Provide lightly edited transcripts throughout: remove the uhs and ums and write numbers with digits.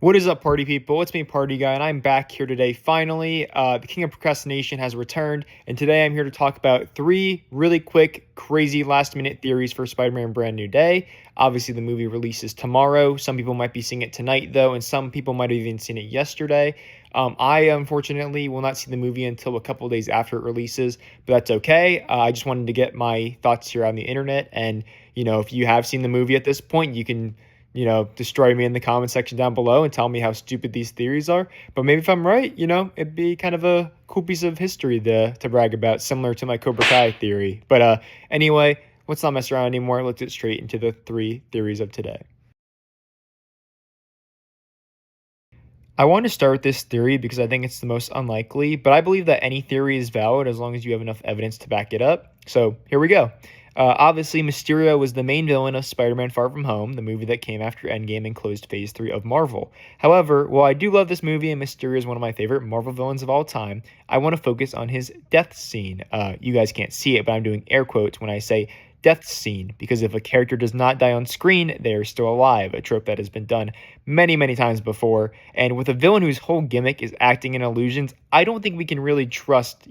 What is up, party people? It's me, Party Guy, and I'm back here today. Finally, the King of Procrastination has returned, and today I'm here to talk about three really quick, crazy last-minute theories for Spider-Man Brand New Day. Obviously, the movie releases tomorrow. Some people might be seeing it tonight, though, and some people might have even seen it yesterday. I, unfortunately, will not see the movie until a couple days after it releases, but that's okay. I just wanted to get my thoughts here on the internet, and, if you have seen the movie at this point, you can destroy me in the comment section down below and tell me how stupid these theories are. But maybe if I'm right, it'd be kind of a cool piece of history to brag about, similar to my Cobra Kai theory. But anyway, let's not mess around anymore. Let's get straight into the three theories of today. I want to start with this theory because I think it's the most unlikely, but I believe that any theory is valid as long as you have enough evidence to back it up. So here we go. Obviously, Mysterio was the main villain of Spider-Man Far From Home, the movie that came after Endgame and closed Phase 3 of Marvel. However, while I do love this movie and Mysterio is one of my favorite Marvel villains of all time, I want to focus on his death scene. You guys can't see it, but I'm doing air quotes when I say death scene, because if a character does not die on screen, they are still alive, a trope that has been done many, many times before. And with a villain whose whole gimmick is acting in illusions, I don't think we can really trust,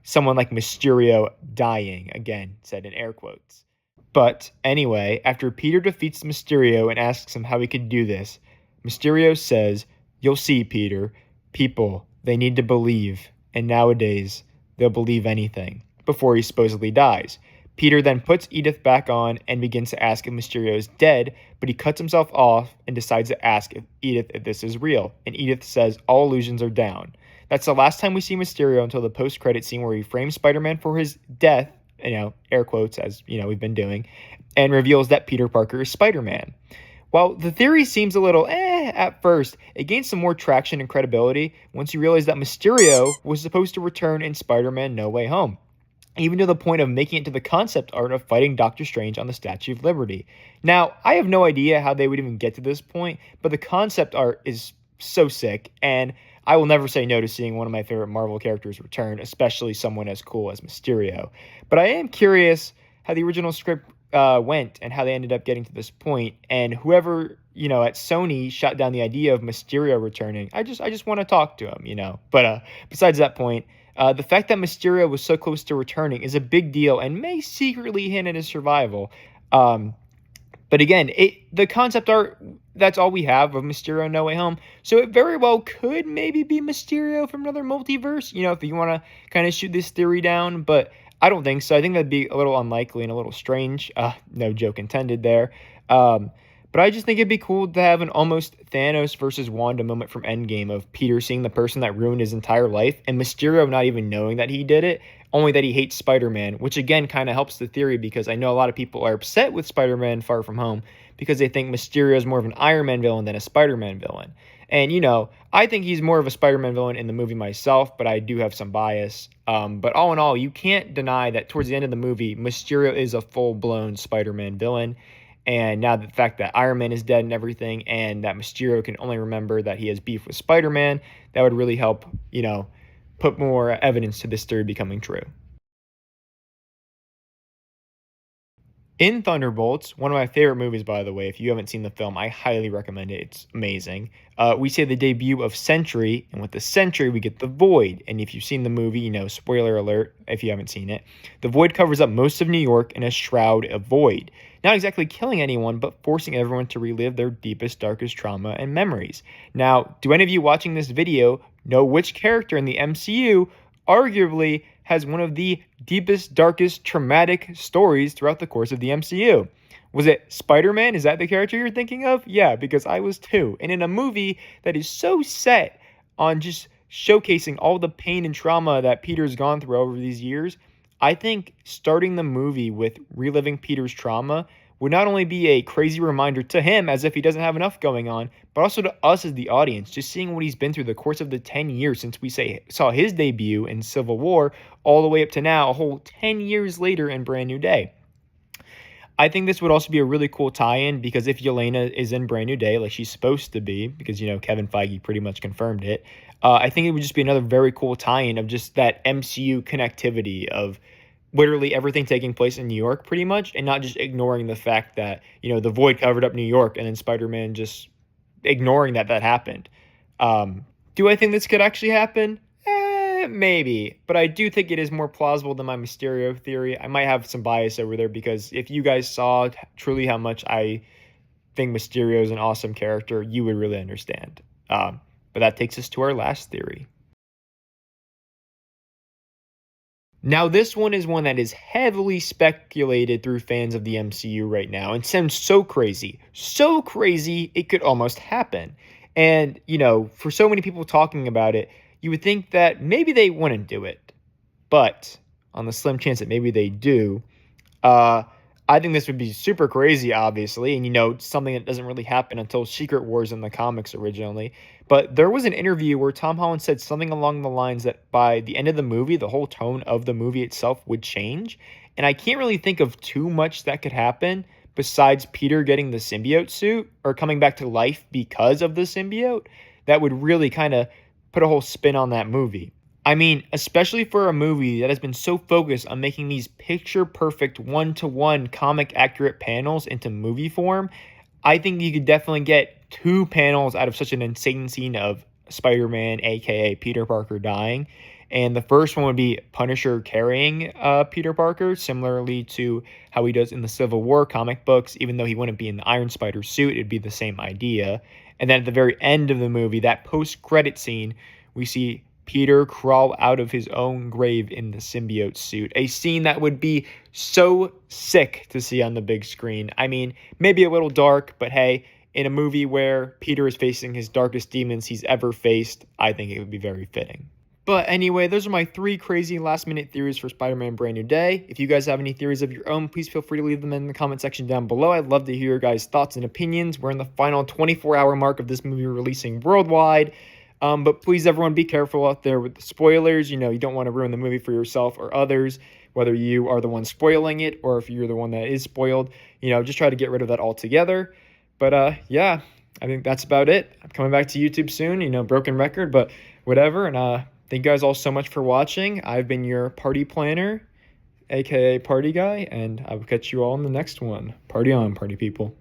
someone like Mysterio dying, again, said in air quotes. But anyway, after Peter defeats Mysterio and asks him how he could do this, Mysterio says, "You'll see, Peter. People, they need to believe. And nowadays, they'll believe anything," before he supposedly dies. Peter then puts Edith back on and begins to ask if Mysterio is dead, but he cuts himself off and decides to ask Edith if this is real. And Edith says all illusions are down. That's the last time we see Mysterio until the post-credit scene where he frames Spider-Man for his death, air quotes, as, we've been doing, and reveals that Peter Parker is Spider-Man. While the theory seems a little at first, it gains some more traction and credibility once you realize that Mysterio was supposed to return in Spider-Man No Way Home, even to the point of making it to the concept art of fighting Doctor Strange on the Statue of Liberty. Now, I have no idea how they would even get to this point, but the concept art is so sick, and I will never say no to seeing one of my favorite Marvel characters return, especially someone as cool as Mysterio. But I am curious how the original script went and how they ended up getting to this point, and whoever, at Sony shot down the idea of Mysterio returning, I just want to talk to him, But besides that point, the fact that Mysterio was so close to returning is a big deal and may secretly hint at his survival. But again, the concept art, that's all we have of Mysterio No Way Home. So it very well could maybe be Mysterio from another multiverse, if you want to kind of shoot this theory down. But I don't think so. I think that'd be a little unlikely and a little strange. No joke intended there. But I just think it'd be cool to have an almost Thanos versus Wanda moment from Endgame of Peter seeing the person that ruined his entire life and Mysterio not even knowing that he did it, only that he hates Spider-Man, which again kind of helps the theory because I know a lot of people are upset with Spider-Man Far From Home because they think Mysterio is more of an Iron Man villain than a Spider-Man villain. And, I think he's more of a Spider-Man villain in the movie myself, but I do have some bias. But all in all, you can't deny that towards the end of the movie, Mysterio is a full-blown Spider-Man villain. And now the fact that Iron Man is dead and everything, and that Mysterio can only remember that he has beef with Spider-Man, that would really help, put more evidence to this theory becoming true. In Thunderbolts, one of my favorite movies, by the way, if you haven't seen the film, I highly recommend it. It's amazing. We see the debut of Sentry, and with the Sentry, we get the Void. And if you've seen the movie, spoiler alert if you haven't seen it, the Void covers up most of New York in a shroud of void. Not exactly killing anyone, but forcing everyone to relive their deepest, darkest trauma and memories. Now, do any of you watching this video know which character in the MCU arguably has one of the deepest, darkest, traumatic stories throughout the course of the MCU? Was it Spider-Man? Is that the character you're thinking of? Yeah, because I was too. And in a movie that is so set on just showcasing all the pain and trauma that Peter's gone through over these years, I think starting the movie with reliving Peter's trauma would not only be a crazy reminder to him as if he doesn't have enough going on, but also to us as the audience, just seeing what he's been through the course of the 10 years since we saw his debut in Civil War all the way up to now, a whole 10 years later in Brand New Day. I think this would also be a really cool tie-in because if Yelena is in Brand New Day, like she's supposed to be, because, Kevin Feige pretty much confirmed it, I think it would just be another very cool tie-in of just that MCU connectivity of literally everything taking place in New York pretty much, and not just ignoring the fact that, the Void covered up New York and then Spider-Man just ignoring that happened. Do I think this could actually happen? Maybe, but I do think it is more plausible than my Mysterio theory. I might have some bias over there because if you guys saw truly how much I think Mysterio is an awesome character, you would really understand. But that takes us to our last theory. Now, this one is one that is heavily speculated through fans of the MCU right now and sounds so crazy, it could almost happen. And, for so many people talking about it, you would think that maybe they wouldn't do it. But on the slim chance that maybe they do, uh, I think this would be super crazy, obviously, and something that doesn't really happen until Secret Wars in the comics originally. But there was an interview where Tom Holland said something along the lines that by the end of the movie, the whole tone of the movie itself would change. And I can't really think of too much that could happen besides Peter getting the symbiote suit or coming back to life because of the symbiote that would really kind of put a whole spin on that movie. I mean, especially for a movie that has been so focused on making these picture-perfect, one-to-one, comic-accurate panels into movie form, I think you could definitely get 2 panels out of such an insane scene of Spider-Man, a.k.a. Peter Parker, dying. And the first one would be Punisher carrying Peter Parker, similarly to how he does in the Civil War comic books. Even though he wouldn't be in the Iron Spider suit, it'd be the same idea. And then at the very end of the movie, that post-credit scene, we see Peter crawl out of his own grave in the symbiote suit. A scene that would be so sick to see on the big screen. I mean, maybe a little dark, but hey, in a movie where Peter is facing his darkest demons he's ever faced, I think it would be very fitting. But anyway, those are my 3 crazy last-minute theories for Spider-Man Brand New Day. If you guys have any theories of your own, please feel free to leave them in the comment section down below. I'd love to hear your guys' thoughts and opinions. We're in the final 24-hour mark of this movie releasing worldwide. But please, everyone, be careful out there with the spoilers. You don't want to ruin the movie for yourself or others, whether you are the one spoiling it or if you're the one that is spoiled. Just try to get rid of that altogether. But yeah, I think that's about it. I'm coming back to YouTube soon, broken record, but whatever. And thank you guys all so much for watching. I've been your party planner, aka Party Guy, and I will catch you all in the next one. Party on, party people.